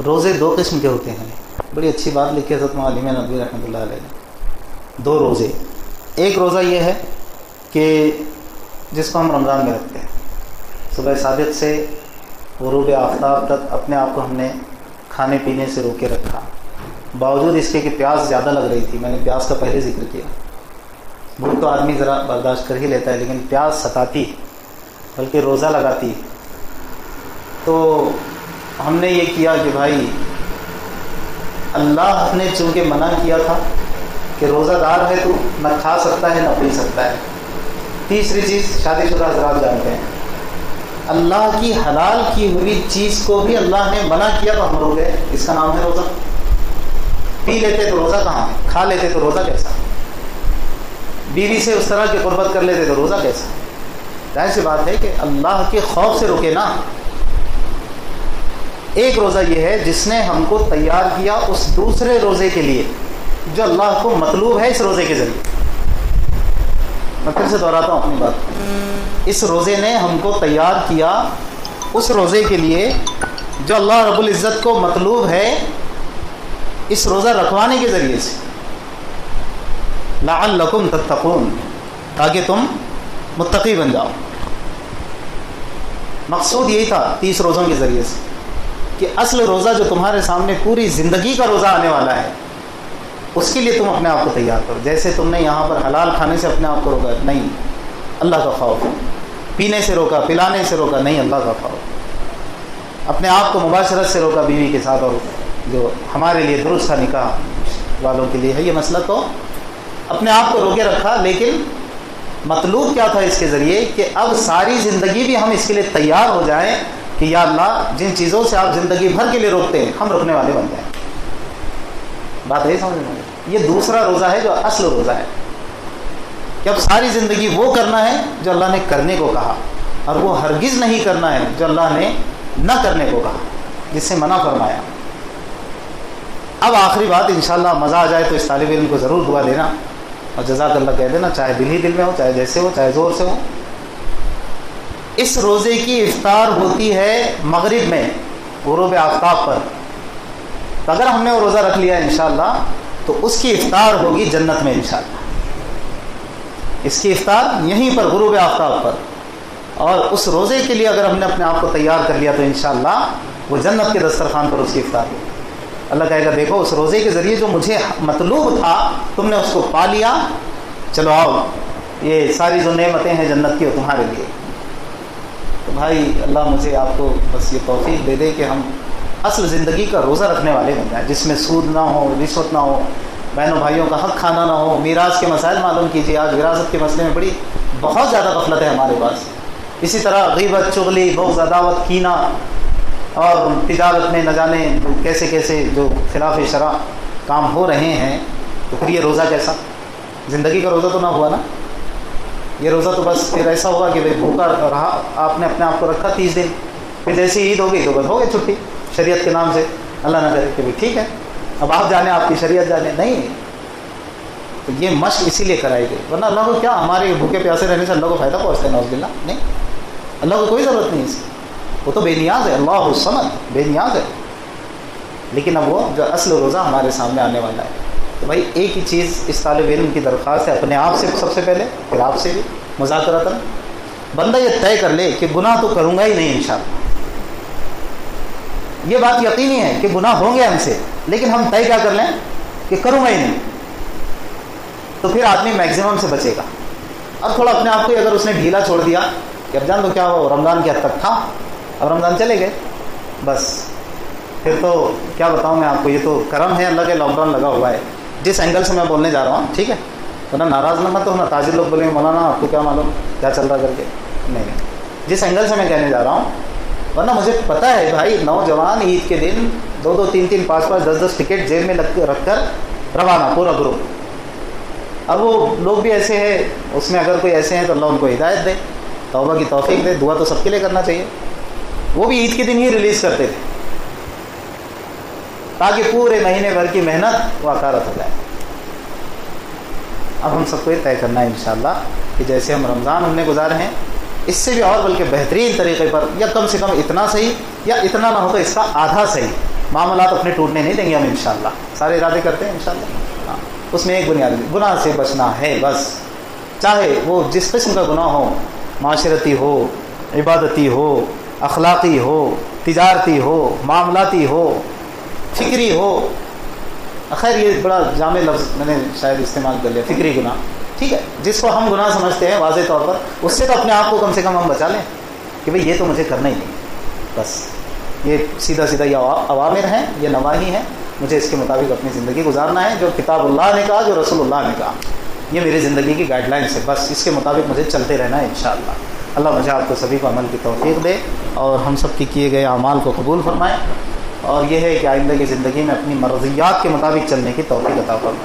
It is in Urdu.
روزے دو قسم کے ہوتے ہیں. بڑی اچھی بات لکھی حضرت معلم ندوی رحمۃ اللہ علیہ نے. دو روزے. ایک روزہ یہ ہے کہ جس کو ہم رمضان میں رکھتے ہیں. صبح صادق سے غروب آفتاب تک اپنے آپ کو ہم نے کھانے پینے سے روکے رکھا، باوجود اس کے کہ پیاس زیادہ لگ رہی تھی. میں نے پیاس کا پہلے ذکر کیا. بھوک تو آدمی ذرا برداشت کر ہی لیتا ہے، لیکن پیاس ستاتی بلکہ روزہ لگاتی. تو ہم نے یہ کیا کہ بھائی اللہ نے چونکہ منع کیا تھا کہ روزہ دار ہے تو نہ کھا سکتا ہے نہ پی سکتا ہے. تیسری چیز شادی شدہ حضرات جانتے ہیں، اللہ کی حلال کی ہوئی چیز کو بھی اللہ نے منع کیا تو ہم روک گئے. اس کا نام ہے روزہ. پی لیتے تو روزہ کہاں، کھا لیتے تو روزہ کیسا، بیوی سے اس طرح کی قربت کر لیتے تو روزہ کیسا. ظاہر سی بات ہے کہ اللہ کے خوف سے روکے نا. ایک روزہ یہ ہے جس نے ہم کو تیار کیا اس دوسرے روزے کے لیے جو اللہ کو مطلوب ہے اس روزے کے ذریعے. میں پھر سے دہراتا ہوں اپنی بات. اس روزے نے ہم کو تیار کیا اس روزے کے لیے جو اللہ رب العزت کو مطلوب ہے اس روزہ رکھوانے کے ذریعے سے. لعلکم تتقون، تاکہ تم متقی بن جاؤ. مقصود یہی تھا 30 روزوں کے ذریعے سے کہ اصل روزہ جو تمہارے سامنے پوری زندگی کا روزہ آنے والا ہے اس کے لیے تم اپنے آپ کو تیار کرو. جیسے تم نے یہاں پر حلال کھانے سے اپنے آپ کو روکا نہیں، اللہ کا خوف. پینے سے روکا، پلانے سے روکا نہیں، اللہ کا خوف. اپنے آپ کو مباشرت سے روکا بیوی کے ساتھ، اور جو ہمارے لیے درست تھا نکاح والوں کے لیے ہے یہ مسئلہ. تو اپنے آپ کو روکے رکھا، لیکن مطلوب کیا تھا اس کے ذریعے کہ اب ساری زندگی بھی ہم اس کے لیے تیار ہو جائیں کہ یا اللہ جن چیزوں سے آپ زندگی بھر کے لیے روکتے ہیں ہم رکنے والے بن جائیں. بات ہے سمجھ میں؟ یہ دوسرا روزہ ہے جو اصل روزہ ہے کہ اب ساری زندگی وہ کرنا ہے جو اللہ نے کرنے کو کہا، اور وہ ہرگز نہیں کرنا ہے جو اللہ نے نہ کرنے کو کہا، جس سے منع فرمایا. اب آخری بات انشاءاللہ مزہ آ جائے تو اس طالب علم کو ضرور دعا دینا اور جزاک اللہ کہہ دینا، چاہے دل ہی دل میں ہو، چاہے جیسے ہو، چاہے زور سے ہو. اس روزے کی افطار ہوتی ہے مغرب میں غروب آفتاب پر. تو اگر ہم نے وہ روزہ رکھ لیا انشاءاللہ تو اس کی افطار ہوگی جنت میں انشاءاللہ. اس کی افطار یہیں پر غروب آفتاب پر. اور اس روزے کے لیے اگر ہم نے اپنے آپ کو تیار کر لیا تو انشاءاللہ وہ جنت کے دسترخوان پر اس کی افطار ہوگی. اللہ کہے گا دیکھو اس روزے کے ذریعے جو مجھے مطلوب تھا تم نے اس کو پا لیا، چلو آؤ یہ ساری جو نعمتیں ہیں جنت کی وہ تمہارے لیے. تو بھائی اللہ مجھے آپ کو بس یہ توفیق دے دے کہ ہم اصل زندگی کا روزہ رکھنے والے بن جائیں، جس میں سود نہ ہو، رشوت نہ ہو، بہنوں بھائیوں کا حق کھانا نہ ہو. میراث کے مسائل معلوم کیجیے، آج وراثت کے مسئلے میں بہت زیادہ غفلت ہے ہمارے پاس. اسی طرح غیبت، چغلی، بغض، عداوت، کینہ، اور تجارت میں نہ جانے کیسے کیسے جو خلاف شرع کام ہو رہے ہیں. تو پھر یہ روزہ کیسا؟ زندگی کا روزہ تو نہ ہوا نا. یہ روزہ تو بس پھر ایسا ہوا کہ بھوکا رہا، آپ نے اپنے آپ کو رکھا 30 دن، پھر جیسی عید ہو گئی تو بس ہو گئی چھٹی شریعت کے نام سے. اللہ نہ کرے کہ ٹھیک ہے اب آپ جانے، آپ کی شریعت جانے. نہیں، تو یہ مشق اسی لیے کرائی گئی، ورنہ اللہ کو کیا ہمارے بھوکے پیاسے رہنے سے اللہ کو فائدہ پہنچتا ہے؟ نعوذ باللہ. نہیں، اللہ کو کوئی ضرورت نہیں اس کی، وہ تو بے نیاز ہے، اللہ الصمد بے نیاز ہے. لیکن اب وہ جو اصل روزہ ہمارے سامنے آنے والا ہے. تو بھائی ایک ہی چیز اس طالب علم کی درخواست ہے، اپنے آپ سے سب سے پہلے، پھر آپ سے بھی مذاکرتاً بندہ یہ طے کر لے کہ گناہ تو کروں گا ہی نہیں انشاءاللہ. یہ بات یقینی ہے کہ گناہ ہوں گے ہم سے، لیکن ہم طے کیا کر لیں کہ کروں گا ہی نہیں. تو پھر آدمی میکسیمم سے بچے گا. اب تھوڑا اپنے آپ کو اگر اس نے ڈھیلا چھوڑ دیا کہ اب جان دو کیا ہو، رمضان کی حد تک تھا، اب رمضان چلے گئے، بس پھر تو کیا بتاؤں میں آپ کو. یہ تو کرم ہے اللہ کے، لاک ڈاؤن لگا ہوا ہے. جس اینگل سے میں بولنے جا رہا ہوں ٹھیک ہے، ورنہ ناراض نہ مت ہو، نہ تاجر لوگ بولیں مولانا آپ کو کیا معلوم کیا چل رہا کر کے. نہیں، جس اینگل سے میں کہنے جا رہا ہوں، ورنہ مجھے پتہ ہے بھائی نوجوان عید کے دن 2-2 3-3 5-5 10-10 ٹکٹ جیب میں رکھ کر روانہ پورا گروپ. اب وہ لوگ بھی ایسے ہیں، اس میں اگر کوئی ایسے ہیں تو اللہ ان کو ہدایت دے، توبہ کی توفیق دے. دعا تو سب کے لیے کرنا چاہیے. وہ بھی عید کے دن ہی ریلیز کرتے تھے تاکہ پورے مہینے بھر کی محنت وقارت ہو جائے. اب ہم سب کو یہ طے کرنا ہے انشاءاللہ کہ جیسے ہم رمضان ہم نے گزارے ہیں اس سے بھی اور بلکہ بہترین طریقے پر، یا کم سے کم اتنا صحیح، یا اتنا نہ ہو تو اس کا آدھا صحیح، معاملات اپنے ٹوٹنے نہیں دیں گے ہم انشاءاللہ. سارے ارادے کرتے ہیں انشاءاللہ. ہاں اس میں ایک بنیادی گناہ سے بچنا ہے بس، چاہے وہ جس قسم کا گناہ ہو، معاشرتی ہو، عبادتی ہو، اخلاقی ہو، تجارتی ہو، معاملاتی ہو، فکری ہو. خیر یہ بڑا جامع لفظ میں نے شاید استعمال کر لیا، فکری گناہ. ٹھیک ہے، جس کو ہم گناہ سمجھتے ہیں واضح طور پر، اس سے تو اپنے آپ کو کم سے کم ہم بچا لیں کہ بھئی یہ تو مجھے کرنا ہی نہیں. بس یہ سیدھا سیدھا یہ اوامر ہیں، یہ نواہی ہیں، مجھے اس کے مطابق اپنی زندگی گزارنا ہے. جو کتاب اللہ نے کہا، جو رسول اللہ نے کہا، یہ میری زندگی کی گائیڈ لائنس ہے. بس اس کے مطابق مجھے چلتے رہنا ہے انشاءاللہ. اللہ مجھے آپ کو سبھی کو عمل کی توفیق دے اور ہم سب کی کیے گئے اعمال کو قبول فرمائے. اور یہ ہے کہ آئندہ کی زندگی میں اپنی مرضیات کے مطابق چلنے کی توفیق عطا فرمائے.